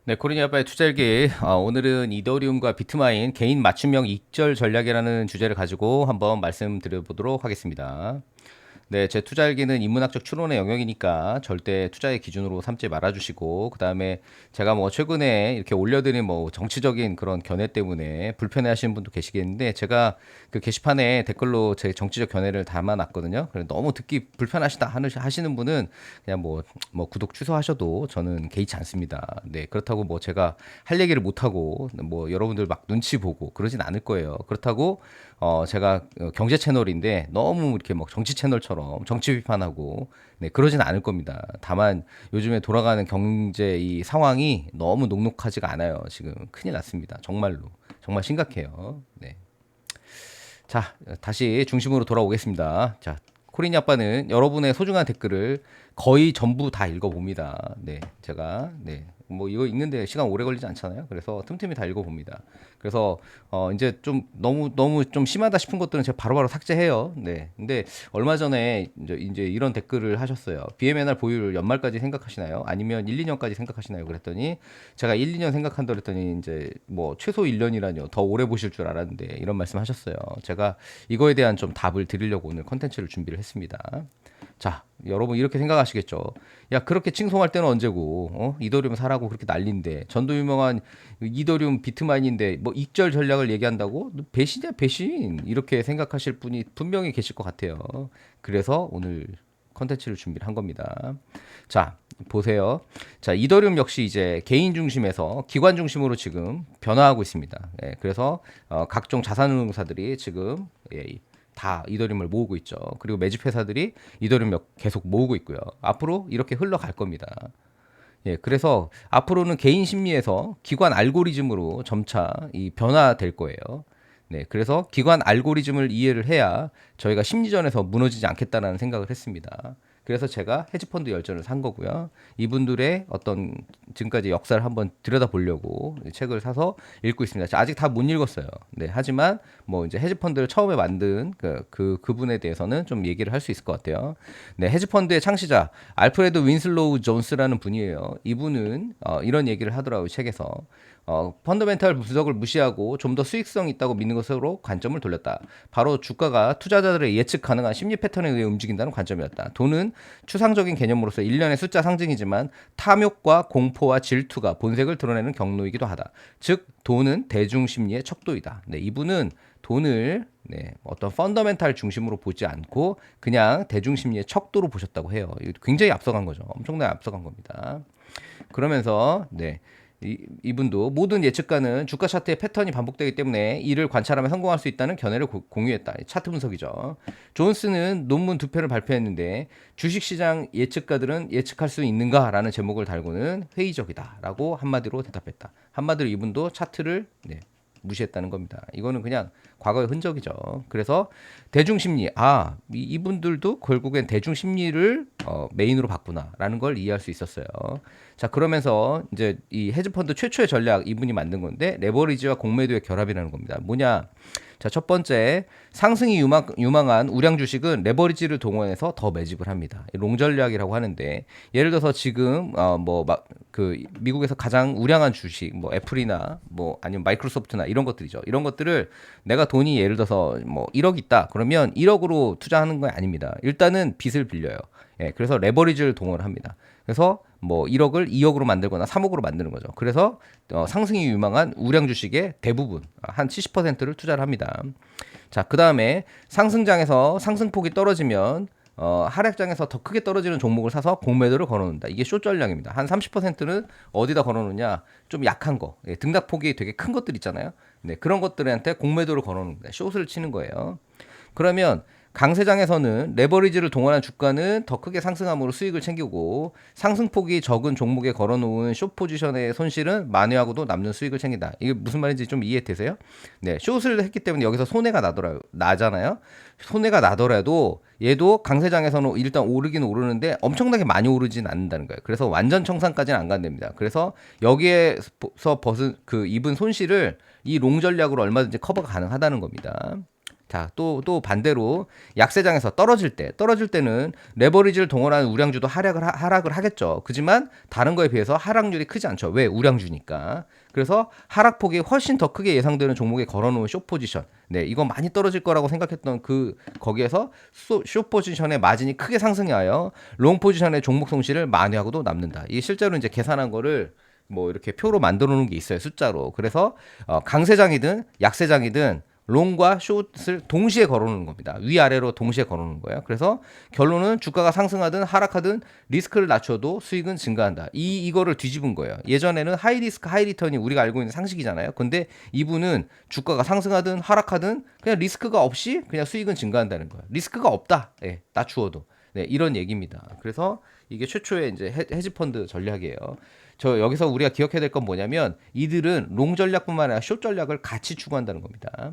네, 코리니 아빠의 투자일기. 오늘은 이더리움과 비트마인 개인 맞춤형 익절 전략이라는 주제를 가지고 한번 말씀드려보도록 하겠습니다. 네, 제 투자일기는 인문학적 추론의 영역이니까 절대 투자의 기준으로 삼지 말아주시고, 그 다음에 제가 뭐 최근에 이렇게 올려드린 뭐 정치적인 그런 견해 때문에 불편해 하시는 분도 계시겠는데, 제가 그 게시판에 댓글로 제 정치적 견해를 담아놨거든요. 그래서 너무 듣기 불편하시다 하시는 분은 그냥 뭐 구독 취소하셔도 저는 개의치 않습니다. 네, 그렇다고 뭐 제가 할 얘기를 못하고 뭐 여러분들 막 눈치 보고 그러진 않을 거예요. 그렇다고 제가 경제 채널인데 너무 이렇게 뭐 정치 채널처럼 정치 비판하고 네, 그러진 않을 겁니다. 다만 요즘에 돌아가는 경제 이 상황이 너무 녹록하지가 않아요. 지금 큰일 났습니다. 정말로. 정말 심각해요. 네. 자, 다시 중심으로 돌아오겠습니다. 자, 코리니 아빠는 여러분의 소중한 댓글을 거의 전부 다 읽어봅니다. 네, 제가 뭐 이거 읽는데 시간 오래 걸리지 않잖아요. 그래서 틈틈이 다 읽어봅니다. 그래서 이제 좀 너무 좀 심하다 싶은 것들은 제가 바로바로 삭제해요. 네, 근데 얼마 전에 이제 이런 댓글을 하셨어요. BMNR 보유를 연말까지 생각하시나요? 아니면 1, 2년까지 생각하시나요? 그랬더니 제가 1, 2년 생각한다 그랬더니 이제 뭐 최소 1년이라뇨. 더 오래 보실 줄 알았는데 이런 말씀하셨어요. 제가 이거에 대한 좀 답을 드리려고 오늘 컨텐츠를 준비를 했습니다. 자, 여러분 이렇게 생각하시겠죠. 야, 그렇게 칭송할 때는 언제고, 이더리움 사라고 그렇게 난린데, 전도 유명한 이더리움 비트마인인데, 뭐 익절 전략을 얘기한다고? 너 배신이야, 배신. 이렇게 생각하실 분이 분명히 계실 것 같아요. 그래서 오늘 컨텐츠를 준비를 한 겁니다. 자, 보세요. 자, 이더리움 역시 이제 개인 중심에서 기관 중심으로 지금 변화하고 있습니다. 예, 그래서 각종 자산운용사들이 지금 다 이더리움을 모으고 있죠. 그리고 매집 회사들이 이더리움 계속 모으고 있고요. 앞으로 이렇게 흘러갈 겁니다. 예, 그래서 앞으로는 개인 심리에서 기관 알고리즘으로 점차 이 변화될 거예요. 네, 그래서 기관 알고리즘을 이해를 해야 저희가 심리전에서 무너지지 않겠다라는 생각을 했습니다. 그래서 제가 헤지펀드 열전을 산 거고요. 이분들의 어떤 지금까지 역사를 한번 들여다보려고 책을 사서 읽고 있습니다. 아직 다 못 읽었어요. 네, 하지만 뭐 이제 헤지펀드를 처음에 만든 그분에 대해서는 좀 얘기를 할 수 있을 것 같아요. 네, 헤지펀드의 창시자 알프레드 윈슬로우 존스라는 분이에요. 이분은 이런 얘기를 하더라고요, 책에서. 펀더멘탈 분석을 무시하고 좀 더 수익성 있다고 믿는 것으로 관점을 돌렸다. 바로 주가가 투자자들의 예측 가능한 심리 패턴에 의해 움직인다는 관점이었다. 돈은 추상적인 개념으로서 일련의 숫자 상징이지만 탐욕과 공포와 질투가 본색을 드러내는 경로이기도 하다. 즉 돈은 대중 심리의 척도이다. 네, 이분은 돈을 어떤 펀더멘탈 중심으로 보지 않고 그냥 대중 심리의 척도로 보셨다고 해요. 굉장히 앞서간 거죠. 엄청나게 앞서간 겁니다. 그러면서 이분도 모든 예측가는 주가 차트의 패턴이 반복되기 때문에 이를 관찰하면 성공할 수 있다는 견해를 공유했다. 차트 분석이죠. 존스는 논문 두 편을 발표했는데 주식시장 예측가들은 예측할 수 있는가라는 제목을 달고는 회의적이다라고 한마디로 대답했다. 한마디로 이분도 차트를 무시했다는 겁니다. 이거는 그냥 과거의 흔적이죠. 그래서 대중심리, 이분들도 결국엔 대중심리를 메인으로 봤구나라는 걸 이해할 수 있었어요. 자, 그러면서 이제 이 헤지펀드 최초의 전략 이분이 만든 건데 레버리지와 공매도의 결합이라는 겁니다. 뭐냐? 자, 첫 번째 상승이 유망한 우량 주식은 레버리지를 동원해서 더 매집을 합니다. 롱 전략이라고 하는데 예를 들어서 지금 그 미국에서 가장 우량한 주식 뭐 애플이나 뭐 아니면 마이크로소프트나 이런 것들이죠. 이런 것들을 내가 돈이 예를 들어서 뭐 1억 있다. 그러면 1억으로 투자하는 건 아닙니다. 일단은 빚을 빌려요. 예, 그래서 레버리지를 동원합니다. 그래서 뭐 1억을 2억으로 만들거나 3억으로 만드는 거죠. 그래서 상승이 유망한 우량 주식의 대부분 한 70%를 투자를 합니다. 자, 그 다음에 상승장에서 상승폭이 떨어지면 하락장에서 더 크게 떨어지는 종목을 사서 공매도를 걸어놓는다. 이게 숏 전략입니다. 한 30%는 어디다 걸어놓냐? 좀 약한 거, 등락폭이 되게 큰 것들 있잖아요. 네, 그런 것들한테 공매도를 걸어놓는다. 숏을 치는 거예요. 그러면 강세장에서는 레버리지를 동원한 주가는 더 크게 상승함으로 수익을 챙기고 상승폭이 적은 종목에 걸어놓은 숏 포지션의 손실은 만회하고도 남는 수익을 챙긴다. 이게 무슨 말인지 좀 이해되세요? 네, 숏을 했기 때문에 여기서 손해가 나잖아요. 손해가 나더라도 얘도 강세장에서는 일단 오르긴 오르는데 엄청나게 많이 오르진 않는다는 거예요. 그래서 완전 청산까지는 안 간답니다. 그래서 여기에서 입은 손실을 이 롱 전략으로 얼마든지 커버가 가능하다는 겁니다. 자, 또 반대로 약세장에서 떨어질 때는 레버리지를 동원하는 우량주도 하락을 하겠죠. 그지만 다른 거에 비해서 하락률이 크지 않죠. 왜? 우량주니까. 그래서 하락폭이 훨씬 더 크게 예상되는 종목에 걸어놓은 숏 포지션. 네, 이거 많이 떨어질 거라고 생각했던 거기에서 숏 포지션의 마진이 크게 상승하여 롱 포지션의 종목 손실을 만회하고도 남는다. 이게 실제로 이제 계산한 거를 뭐 이렇게 표로 만들어 놓은 게 있어요. 숫자로. 그래서 강세장이든 약세장이든 롱과 숏을 동시에 걸어놓는 겁니다. 위아래로 동시에 걸어놓는 거예요. 그래서 결론은 주가가 상승하든 하락하든 리스크를 낮춰도 수익은 증가한다. 이거를 뒤집은 거예요. 예전에는 하이 리스크 하이 리턴이 우리가 알고 있는 상식이잖아요. 근데 이분은 주가가 상승하든 하락하든 그냥 리스크가 없이 그냥 수익은 증가한다는 거예요. 리스크가 없다. 예, 낮추어도. 네, 이런 얘기입니다. 그래서 이게 최초의 이제 헤지펀드 전략이에요. 저 여기서 우리가 기억해야 될 건 뭐냐면 이들은 롱 전략뿐만 아니라 숏 전략을 같이 추구한다는 겁니다.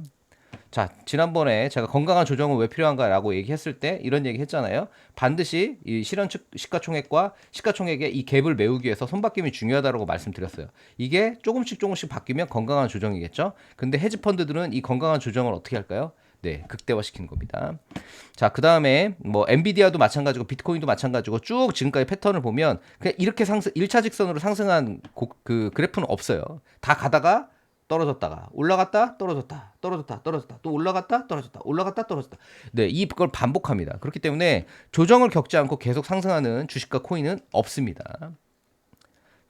자, 지난번에 제가 건강한 조정은 왜 필요한가라고 얘기했을 때 이런 얘기 했잖아요. 반드시 이 실현 시가총액과 시가총액의 이 갭을 메우기 위해서 손바뀜이 중요하다고 말씀드렸어요. 이게 조금씩 바뀌면 건강한 조정이겠죠. 근데 헤지펀드들은 이 건강한 조정을 어떻게 할까요? 네, 극대화시키는 겁니다. 자, 그 다음에 뭐 엔비디아도 마찬가지고 비트코인도 마찬가지고 쭉 지금까지 패턴을 보면 그냥 이렇게 1차 직선으로 상승한 그 그래프는 없어요. 다 가다가 떨어졌다가 올라갔다 떨어졌다 또 올라갔다 떨어졌다. 네, 이걸 반복합니다. 그렇기 때문에 조정을 겪지 않고 계속 상승하는 주식과 코인은 없습니다.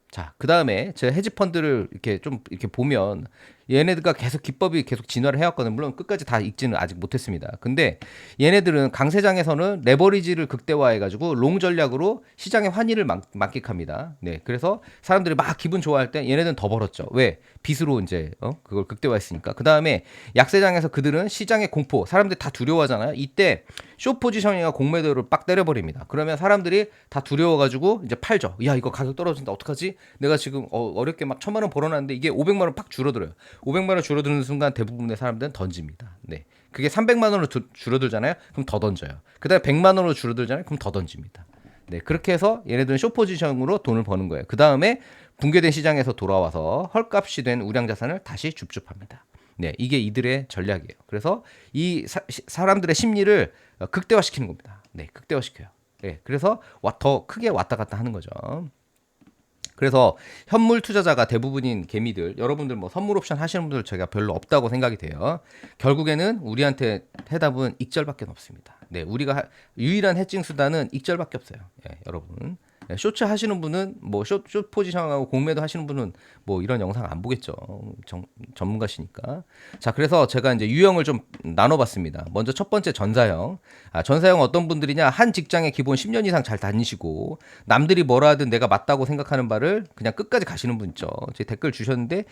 자, 그 다음에 제 헤지펀드를 이렇게 보면 얘네들과 기법이 계속 진화를 해왔거든요. 물론 끝까지 다 읽지는 아직 못했습니다. 근데 얘네들은 강세장에서는 레버리지를 극대화해가지고 롱 전략으로 시장의 환희를 만끽합니다. 네, 그래서 사람들이 막 기분 좋아할 때 얘네들은 더 벌었죠. 왜? 빚으로 이제 그걸 극대화했으니까. 그 다음에 약세장에서 그들은 시장의 공포, 사람들이 다 두려워하잖아요. 이때 숏 포지션이나 공매도를 빡 때려버립니다. 그러면 사람들이 다 두려워가지고 이제 팔죠. 야, 이거 가격 떨어진다. 어떡하지? 내가 지금 어렵게 막 1,000만 원 벌어놨는데 이게 500만 원 팍 줄어들어요. 500만 원 줄어드는 순간 대부분의 사람들은 던집니다. 네. 그게 300만 원으로 줄어들잖아요. 그럼 더 던져요. 그다음에 100만 원으로 줄어들잖아요. 그럼 더 던집니다. 네. 그렇게 해서 얘네들은 숏 포지션으로 돈을 버는 거예요. 그다음에 붕괴된 시장에서 돌아와서 헐값이 된 우량 자산을 다시 줍줍합니다. 네. 이게 이들의 전략이에요. 그래서 이 사람들의 심리를 극대화시키는 겁니다. 네. 극대화시켜요. 네. 그래서 더 크게 왔다 갔다 하는 거죠. 그래서 현물 투자자가 대부분인 개미들, 여러분들 뭐 선물 옵션 하시는 분들 제가 별로 없다고 생각이 돼요. 결국에는 우리한테 해답은 익절밖에 없습니다. 네, 우리가 유일한 해칭 수단은 익절밖에 없어요. 예, 여러분. 쇼츠 하시는 분은 뭐 숏 포지션하고 공매도 하시는 분은 뭐 이런 영상 안 보겠죠. 전문가시니까. 자, 그래서 제가 이제 유형을 좀 나눠봤습니다. 먼저 첫 번째 전사형. 전사형 어떤 분들이냐? 한 직장에 기본 10년 이상 잘 다니시고 남들이 뭐라 하든 내가 맞다고 생각하는 바를 그냥 끝까지 가시는 분 있죠. 제 댓글 주셨는데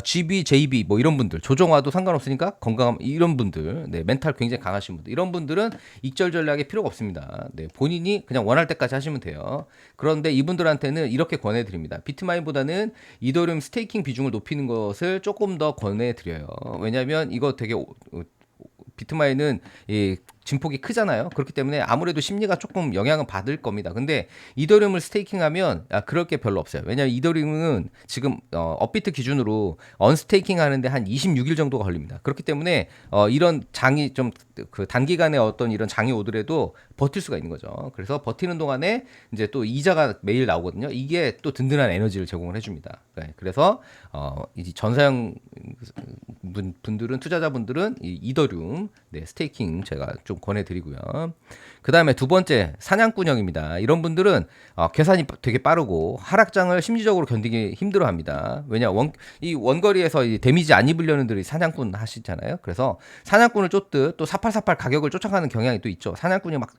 GB, JB 뭐 이런 분들 조정화도 상관없으니까 건강함 이런 분들, 네, 멘탈 굉장히 강하신 분들 이런 분들은 익절 전략이 필요가 없습니다. 네, 본인이 그냥 원할 때까지 하시면 돼요. 그런데 이분들한테는 이렇게 권해드립니다. 비트마인보다는 이더리움 스테이킹 비중을 높이는 것을 조금 더 권해드려요. 왜냐하면 이거 되게 비트마인은 이 진폭이 크잖아요. 그렇기 때문에 아무래도 심리가 조금 영향을 받을 겁니다. 근데 이더리움을 스테이킹하면 그럴 게 별로 없어요. 왜냐하면 이더리움은 지금 업비트 기준으로 언스테이킹 하는데 한 26일 정도가 걸립니다. 그렇기 때문에 이런 장이 좀 그 단기간에 어떤 이런 장이 오더라도 버틸 수가 있는 거죠. 그래서 버티는 동안에 이제 또 이자가 매일 나오거든요. 이게 또 든든한 에너지를 제공을 해줍니다. 네, 그래서 이 전사형 분들은 투자자분들은 이 이더리움 스테이킹 제가 좀 권해드리고요. 그 다음에 두 번째 사냥꾼형입니다. 이런 분들은 계산이 되게 빠르고 하락장을 심리적으로 견디기 힘들어합니다. 왜냐 이 원거리에서 이 데미지 안 입으려는들이 사냥꾼 하시잖아요. 그래서 사냥꾼을 쫓듯 또 4848 가격을 쫓아가는 경향이 또 있죠. 사냥꾼이 막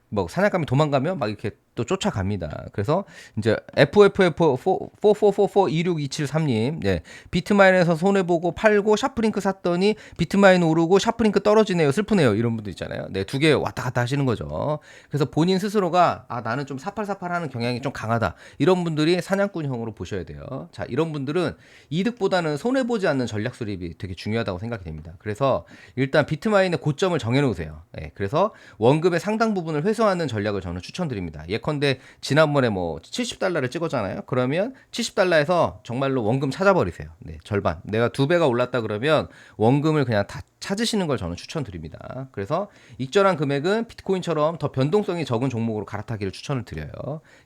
뭐 사냥감이 도망가면 막 이렇게 또 쫓아갑니다. 그래서 이제 FFF44442627님 네, 비트마인에서 손해보고 팔고 샤프링크 샀더니 비트마인 오르고 샤프링크 떨어지네요. 슬프네요. 이런 분들 있잖아요. 네, 두 개 왔다 갔다 하시는 거죠. 그래서 본인 스스로가 나는 좀 4848 하는 경향이 좀 강하다. 이런 분들이 사냥꾼형으로 보셔야 돼요. 자, 이런 분들은 이득보다는 손해보지 않는 전략 수립이 되게 중요하다고 생각이 됩니다. 그래서 일단 비트마인의 고점을 정해놓으세요. 네, 그래서 원금의 상당 부분을 회수하는 전략을 저는 추천드립니다. 예컨대 지난번에 뭐 70달러를 찍었잖아요. 그러면 70달러에서 정말로 원금 찾아버리세요. 네, 절반. 내가 2배가 올랐다 그러면 원금을 그냥 다 찾으시는 걸 저는 추천드립니다. 그래서 익절한 금액은 비트코인처럼 더 변동성이 적은 종목으로 갈아타기를 추천을 드려요.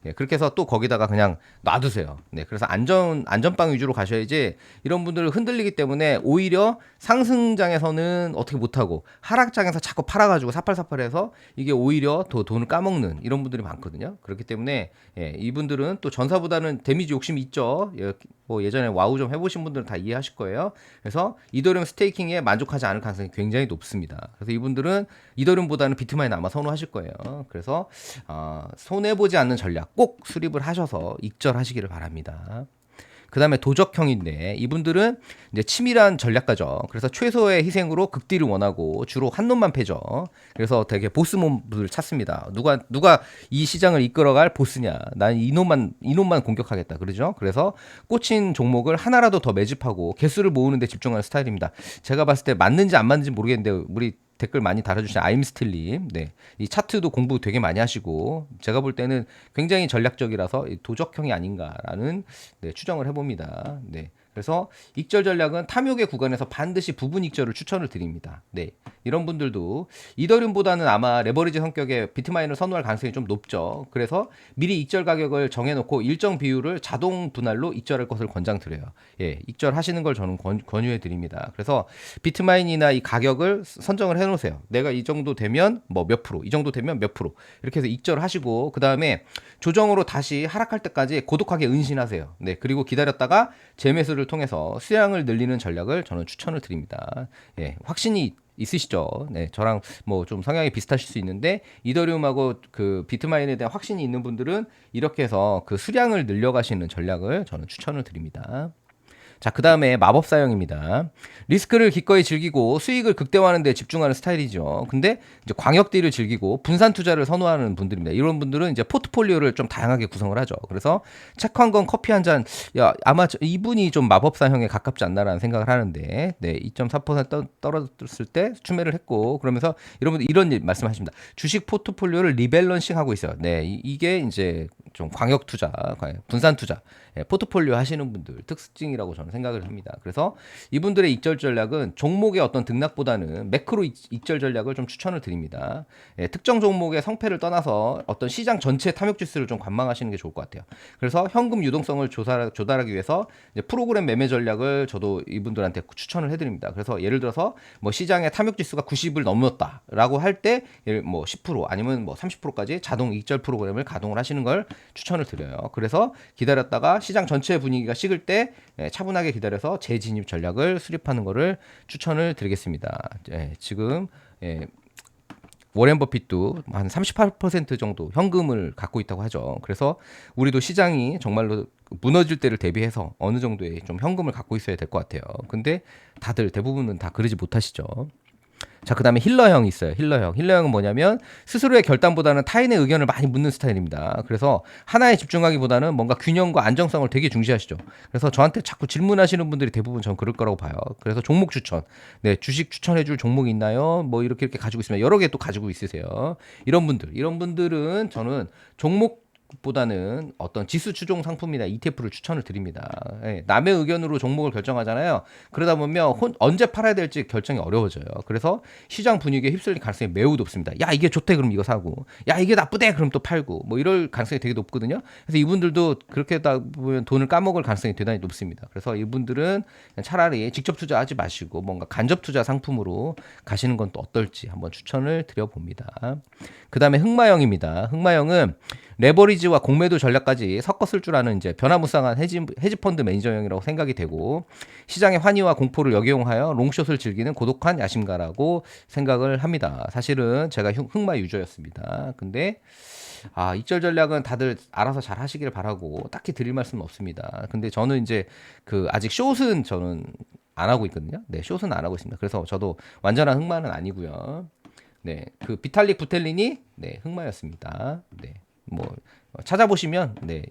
예, 그렇게 해서 또 거기다가 그냥 놔두세요. 네, 그래서 안전빵 위주로 가셔야지 이런 분들을 흔들리기 때문에 오히려 상승장에서는 어떻게 못하고 하락장에서 자꾸 팔아가지고 사팔사팔해서 이게 오히려 더 돈을 까먹는 이런 분들이 많거든요. 그렇기 때문에 예, 이분들은 또 전사보다는 데미지 욕심이 있죠. 예, 뭐 예전에 와우 좀 해보신 분들은 다 이해하실 거예요. 그래서 이더리움 스테이킹에 만족하지 않을 가능성이 굉장히 높습니다. 그래서 이분들은 이더리움보다는 비트마인 아마 선호하실 거예요. 그래서 손해보지 않는 전략 꼭 수립을 하셔서 익절하시기를 바랍니다. 그 다음에 도적형인데 이분들은 이제 치밀한 전략가죠. 그래서 최소의 희생으로 극딜을 원하고 주로 한 놈만 패죠. 그래서 되게 보스 몹을 찾습니다. 누가 이 시장을 이끌어갈 보스냐? 난 이놈만 공격하겠다. 그러죠? 그래서 꽂힌 종목을 하나라도 더 매집하고 개수를 모으는 데 집중하는 스타일입니다. 제가 봤을 때 맞는지 안 맞는지 모르겠는데 우리 댓글 많이 달아주신 아임스틸님, 네, 이 차트도 공부 되게 많이 하시고 제가 볼 때는 굉장히 전략적이라서 도적형이 아닌가라는 네, 추정을 해봅니다. 네, 그래서 익절 전략은 탐욕의 구간에서 반드시 부분 익절을 추천을 드립니다. 네, 이런 분들도 이더리움보다는 아마 레버리지 성격의 비트마인을 선호할 가능성이 좀 높죠. 그래서 미리 익절 가격을 정해놓고 일정 비율을 자동 분할로 익절할 것을 권장드려요. 예, 익절하시는 걸 저는 권유해 드립니다. 그래서 비트마인이나 이 가격을 선정을 해놓으세요. 내가 이 정도 되면 뭐 몇 프로, 이 정도 되면 몇 프로 이렇게 해서 익절하시고 그 다음에 조정으로 다시 하락할 때까지 고독하게 은신하세요. 네, 그리고 기다렸다가 재매수를 통해서 수량을 늘리는 전략을 저는 추천을 드립니다. 예, 확신이 있으시죠? 네, 저랑 뭐 좀 성향이 비슷하실 수 있는데 이더리움하고 그 비트마인에 대한 확신이 있는 분들은 이렇게 해서 그 수량을 늘려가시는 전략을 저는 추천을 드립니다. 자, 그 다음에 마법사형입니다. 리스크를 기꺼이 즐기고 수익을 극대화하는 데 집중하는 스타일이죠. 근데 이제 광역딜을 즐기고 분산 투자를 선호하는 분들입니다. 이런 분들은 이제 포트폴리오를 좀 다양하게 구성을 하죠. 그래서 책 한 권, 커피 한 잔, 야, 아마 이분이 좀 마법사형에 가깝지 않나라는 생각을 하는데, 네, 2.4% 떨어졌을 때 추매를 했고, 그러면서 여러분들 이런 말씀하십니다. 주식 포트폴리오를 리밸런싱 하고 있어요. 네, 이게 이제 좀 광역 투자, 분산 투자, 예, 포트폴리오 하시는 분들 특징이라고 저는 생각을 합니다. 그래서 이분들의 익절 전략은 종목의 어떤 등락보다는 매크로 익절 전략을 좀 추천을 드립니다. 예, 특정 종목의 성패를 떠나서 어떤 시장 전체 탐욕 지수를 좀 관망하시는 게 좋을 것 같아요. 그래서 현금 유동성을 조달하기 위해서 이제 프로그램 매매 전략을 저도 이분들한테 추천을 해드립니다. 그래서 예를 들어서 뭐 시장의 탐욕 지수가 90을 넘었다라고 할 때 뭐 10% 아니면 뭐 30%까지 자동 익절 프로그램을 가동을 하시는 걸 추천을 드려요. 그래서 기다렸다가 시장 전체 분위기가 식을 때 차분하게 기다려서 재진입 전략을 수립하는 것을 추천을 드리겠습니다. 지금 워렌 버핏도 한 38% 정도 현금을 갖고 있다고 하죠. 그래서 우리도 시장이 정말로 무너질 때를 대비해서 어느 정도의 좀 현금을 갖고 있어야 될 것 같아요. 근데 다들 대부분은 다 그러지 못하시죠. 자, 그 다음에 힐러형이 있어요. 힐러형은 뭐냐면 스스로의 결단보다는 타인의 의견을 많이 묻는 스타일입니다. 그래서 하나에 집중하기보다는 뭔가 균형과 안정성을 되게 중시하시죠. 그래서 저한테 자꾸 질문하시는 분들이 대부분 전 그럴 거라고 봐요. 그래서 종목 추천, 네, 주식 추천해줄 종목이 있나요? 뭐 이렇게 가지고 있으면 여러 개 또 가지고 있으세요. 이런 분들은 저는 종목 보다는 어떤 지수 추종 상품이나 ETF를 추천을 드립니다. 예, 남의 의견으로 종목을 결정하잖아요. 그러다 보면 언제 팔아야 될지 결정이 어려워져요. 그래서 시장 분위기에 휩쓸릴 가능성이 매우 높습니다. 야, 이게 좋대 그럼 이거 사고, 야, 이게 나쁘대 그럼 또 팔고, 뭐 이럴 가능성이 되게 높거든요. 그래서 이분들도 그렇게 하다 보면 돈을 까먹을 가능성이 대단히 높습니다. 그래서 이분들은 차라리 직접 투자하지 마시고 뭔가 간접 투자 상품으로 가시는 건 또 어떨지 한번 추천을 드려봅니다. 그 다음에 흑마형입니다. 흑마형은 레버리지와 공매도 전략까지 섞어 쓸 줄 아는 이제 변화무쌍한 헤지펀드 매니저형이라고 생각이 되고 시장의 환희와 공포를 역이용하여 롱숏을 즐기는 고독한 야심가라고 생각을 합니다. 사실은 제가 흑마 유저였습니다. 근데 익절 전략은 다들 알아서 잘 하시길 바라고 딱히 드릴 말씀은 없습니다. 근데 저는 이제 그 아직 숏은 저는 안 하고 있거든요. 네, 숏은 안 하고 있습니다. 그래서 저도 완전한 흑마는 아니고요. 네, 그 비탈릭 부텔린이 네, 흑마였습니다. 네. 뭐 찾아보시면 네,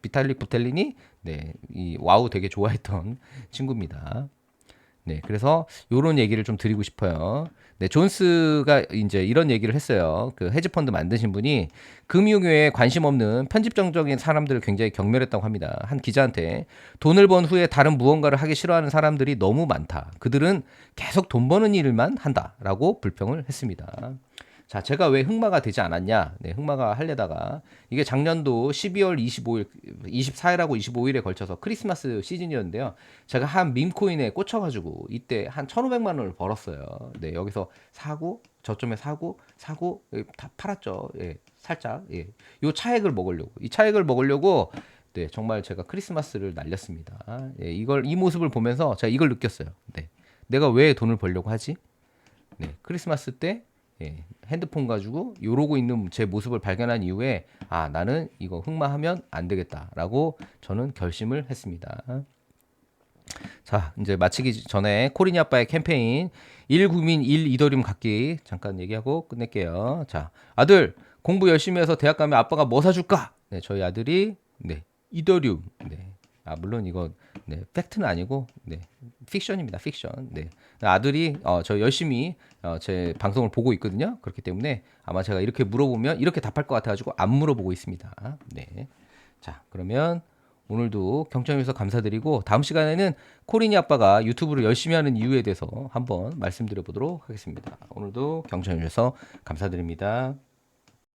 비탈릭 부텔린이 네, 이 와우 되게 좋아했던 친구입니다. 네, 그래서 요런 얘기를 좀 드리고 싶어요. 네, 존스가 이제 이런 얘기를 했어요. 그 헤지펀드 만드신 분이 금융에 관심 없는 편집정적인 사람들을 굉장히 경멸했다고 합니다. 한 기자한테 돈을 번 후에 다른 무언가를 하기 싫어하는 사람들이 너무 많다. 그들은 계속 돈 버는 일만 한다라고 불평을 했습니다. 자, 제가 왜 흑마가 되지 않았냐? 네, 흑마가 하려다가 이게 작년도 12월 25일, 24일하고 25일에 걸쳐서 크리스마스 시즌이었는데요. 제가 한 밈코인에 꽂혀가지고 이때 한 1,500만 원을 벌었어요. 네, 여기서 사고 저점에 사고 다 팔았죠. 예, 살짝. 예, 요 차액을 먹으려고 이 차액을 먹으려고 네, 정말 제가 크리스마스를 날렸습니다. 예, 이 모습을 보면서 제가 이걸 느꼈어요. 네, 내가 왜 돈을 벌려고 하지? 네, 크리스마스 때 예, 핸드폰 가지고 요러고 있는 제 모습을 발견한 이후에 아 나는 이거 흑마하면 안 되겠다라고 저는 결심을 했습니다. 자 이제 마치기 전에 코리니 아빠의 캠페인 1국민 1 이더리움 갖기 잠깐 얘기하고 끝낼게요. 자 아들 공부 열심히 해서 대학 가면 아빠가 뭐 사줄까? 네 저희 아들이 네 이더리움 네. 아 물론 이거 네 팩트는 아니고 네 픽션입니다 픽션 네 아들이 저 열심히 제 방송을 보고 있거든요 그렇기 때문에 아마 제가 이렇게 물어보면 이렇게 답할 것 같아가지고 안 물어보고 있습니다 네자 그러면 오늘도 경청해 주셔서 감사드리고 다음 시간에는 코리니 아빠가 유튜브를 열심히 하는 이유에 대해서 한번 말씀드려 보도록 하겠습니다 오늘도 경청해 주셔서 감사드립니다.